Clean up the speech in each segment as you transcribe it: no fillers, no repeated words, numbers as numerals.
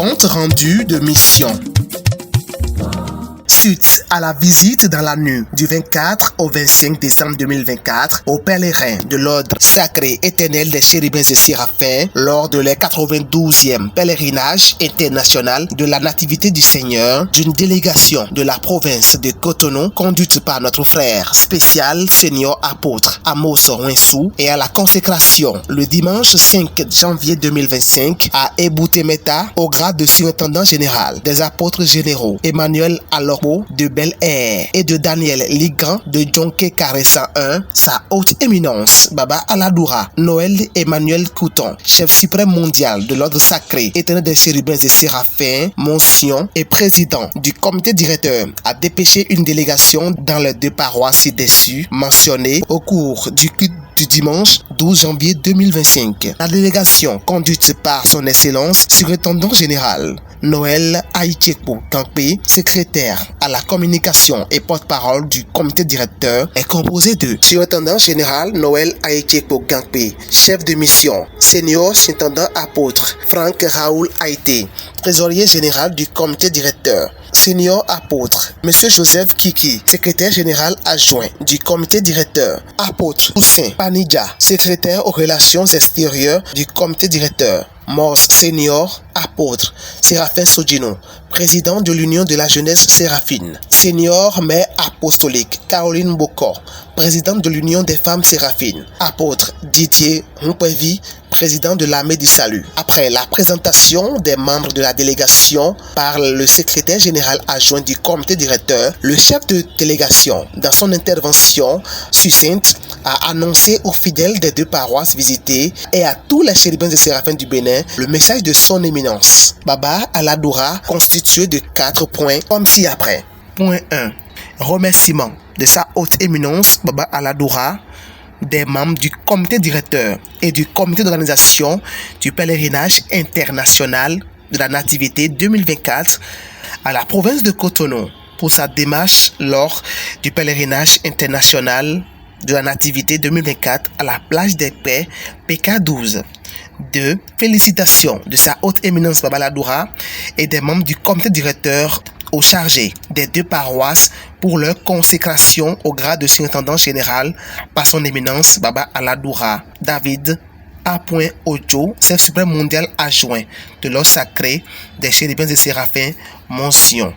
Compte rendu de mission. Suite à la visite dans la nuit du 24 au 25 décembre 2024 aux pèlerins de l'ordre sacré éternel des chérubins et séraphins lors de leur 92e pèlerinage international de la Nativité du Seigneur d'une délégation de la province de Cotonou conduite par notre frère spécial Seigneur apôtre Amos Winsou et à la consécration le dimanche 5 janvier 2025 à Ebouté-Metta au grade de surintendant général des apôtres généraux Emmanuel Alokpo de Bel-Air et de Daniel Ligan de Djonké Carré 101, sa haute éminence Baba Aladoura Noël Emmanuel Couton, chef suprême mondial de l'ordre sacré éternel des chérubins et séraphins, mention et président du comité directeur, a dépêché une délégation dans les deux paroisses ci-dessus mentionnées au cours du culte du dimanche 12 janvier 2025. La délégation conduite par son excellence surintendant général Noël Aïtchekpo Gankpé, secrétaire à la communication et porte-parole du comité directeur, est composée de surintendant général Noël Aïtchekpo Gankpé, chef de mission senior surintendant apôtre Franck Raoul Haïté, trésorier général du comité directeur, senior apôtre Monsieur Joseph Kiki, secrétaire général adjoint du comité directeur, apôtre Toussaint Panidja, secrétaire aux relations extérieures du comité directeur, Morse senior apôtre Séraphin Sodino, président de l'Union de la jeunesse séraphine, senior mère apostolique Caroline Bokor, présidente de l'Union des femmes séraphines, apôtre Didier Mpwevi, président de l'Armée du Salut. Après la présentation des membres de la délégation par le secrétaire général adjoint du comité directeur, le chef de délégation, dans son intervention succincte, a annoncé aux fidèles des deux paroisses visitées et à tous les chérubins et séraphins du Bénin le message de son éminence, Baba Aladoura, constitué de 4 points comme ci-après. Point 1. Remerciement de sa haute éminence, Baba Aladoura, des membres du comité directeur et du comité d'organisation du pèlerinage international de la Nativité 2024 à la province de Cotonou pour sa démarche lors du pèlerinage international de la Nativité 2024 à la plage des Paix PK12. 2. Félicitations de sa haute éminence Baba Aladoura et des membres du comité directeur aux chargés des deux paroisses pour leur consécration au grade de surintendant général par son éminence Baba Aladoura David A. Ojo, chef suprême mondial adjoint de l'ordre sacré des chérubins et séraphins, mention.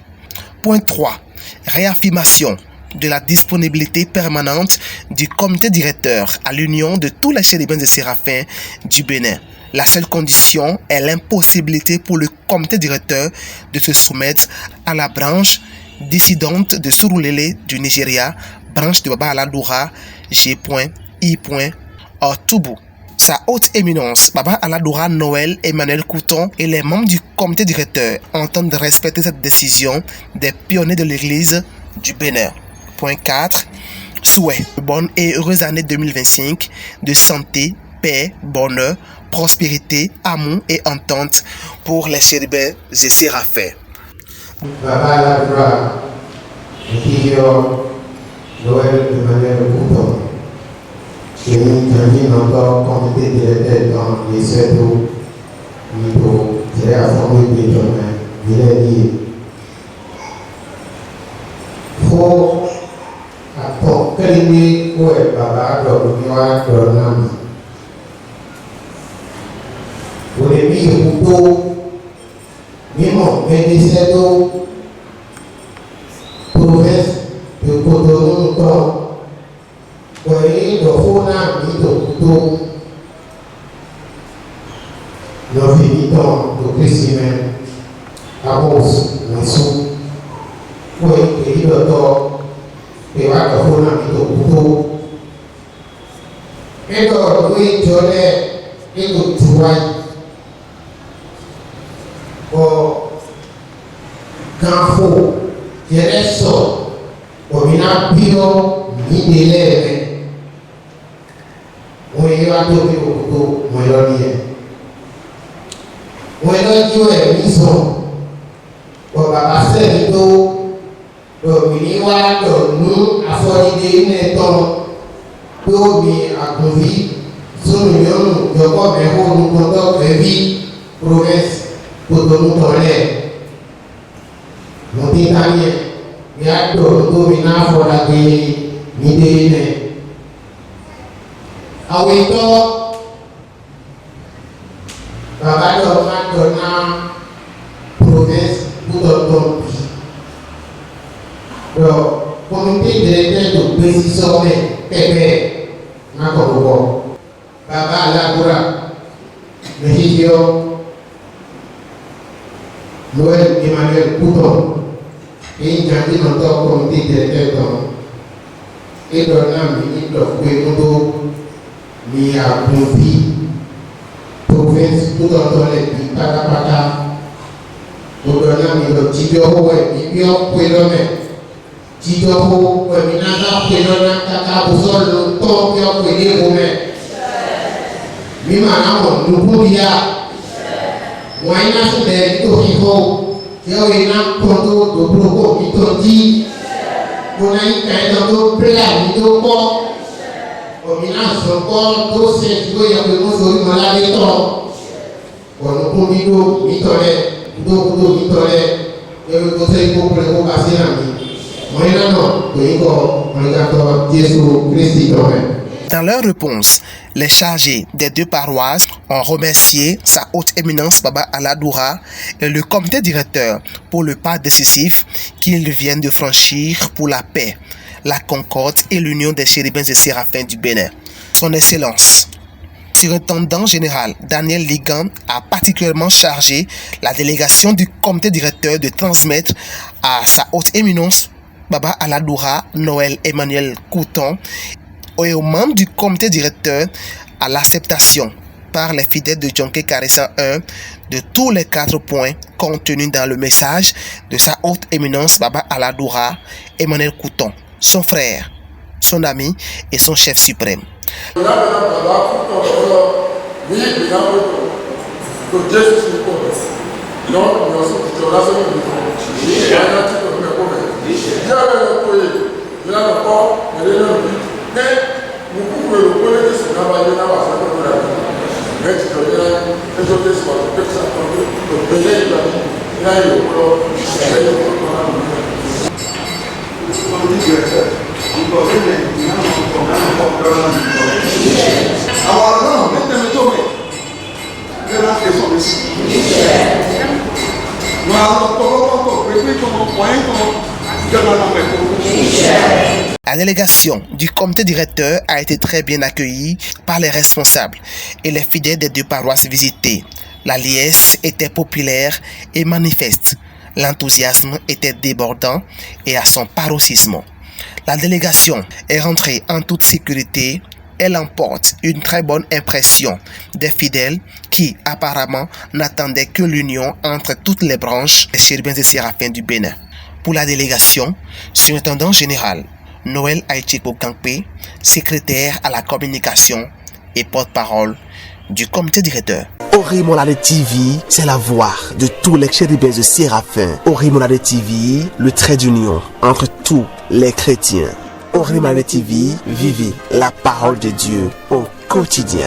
Point 3. Réaffirmation de la disponibilité permanente du comité directeur à l'union de tous les chérubins et séraphins du Bénin. La seule condition est l'impossibilité pour le comité directeur de se soumettre à la branche dissidente de Surulere du Nigeria, branche de Baba Aladoura G.I. Ortubu. Sa haute éminence, Baba Aladoura Noël Emmanuel Couton et les membres du comité directeur entendent respecter cette décision des pionniers de l'église du Bénin. Point 4. Souhait de bonne et heureuse année 2025, de santé, paix, bonheur, prospérité, amour et entente pour les chérubins et séraphins. Baba Aladoura, Noël Emmanuel Couton, qui termine encore comité directeur dans les cerveaux, niveau de l'Assemblée des Jeunes, il est lié. Pour Kelly Koué Baba Domiwa Donam. Pour les Mihouto, Mimo Médicéto, province de Cotonou, Koué Dofona Mito, nos militants de Christimen, Amos, Nassou, Koué Kélidoto, et va te faire un peu et donc oui je l'ai et donc tu vois au quand faut je reste au mina bio ni délai on y va tout au moi là tu es mission au baba c'est tout Miniwa nous affolidé une étonne pour mi accompli son union de corps et nous contour de vie province pour nous donner. Nous disons, il y a d'autres dominants pour la vie, ni des Awito, Baba Dona province pour notre pays. Le comité directeur de précision Québec, Makobo, Baba Lagoura, le Hideo, Noël Emmanuel Couton, et il y a dit notre comité directeur et Dona ministre Kouémodo, mi a confi province tout dans les pays Patapata. Nous donnons le Tidoro et Mibio Pouelome. Tidoro, Minaka Pouelona, Kaka Bousol, le temps qui a pouelé Romain. Mimanamo, nous Poudia. Moïna Soudé, Tokiho, Yoina Kondo, Dobroko, Mitondi. Monaï Kaïdando, Pla, Mitoko. Dominance encore, dossier qui doit y avoir une chose dans la béton. On nous convido, mitolé. Dans leur réponse, les chargés des deux paroisses ont remercié Sa Haute Éminence Baba Aladoura et le comité directeur pour le pas décisif qu'ils viennent de franchir pour la paix, la concorde et l'union des chérubins et séraphins du Bénin. Son Excellence, surintendant général Daniel Ligan a particulièrement chargé la délégation du comité directeur de transmettre à Sa Haute Éminence Baba Aladoura Noël Emmanuel Couton et aux membres du comité directeur à l'acceptation par les fidèles de Djonké Carré 101 de tous les 4 points contenus dans le message de Sa Haute Éminence Baba Aladoura Emmanuel Couton, son frère, son ami et son chef suprême. La délégation du comité directeur a été très bien accueillie par les responsables et les fidèles des deux paroisses visitées. La liesse était populaire et manifeste. L'enthousiasme était débordant et à son paroxysme. La délégation est rentrée en toute sécurité. Elle emporte une très bonne impression des fidèles qui, apparemment, n'attendaient que l'union entre toutes les branches des chérubins et séraphins du Bénin. Pour la délégation, surintendant général Noël Aïtchiko Kankpe, secrétaire à la communication et porte-parole du comité directeur. Orimolade TV, c'est la voix de tous les chérubins et séraphins. Orimolade TV, le trait d'union entre tous les chrétiens. Orimolade TV, vivez la parole de Dieu au quotidien.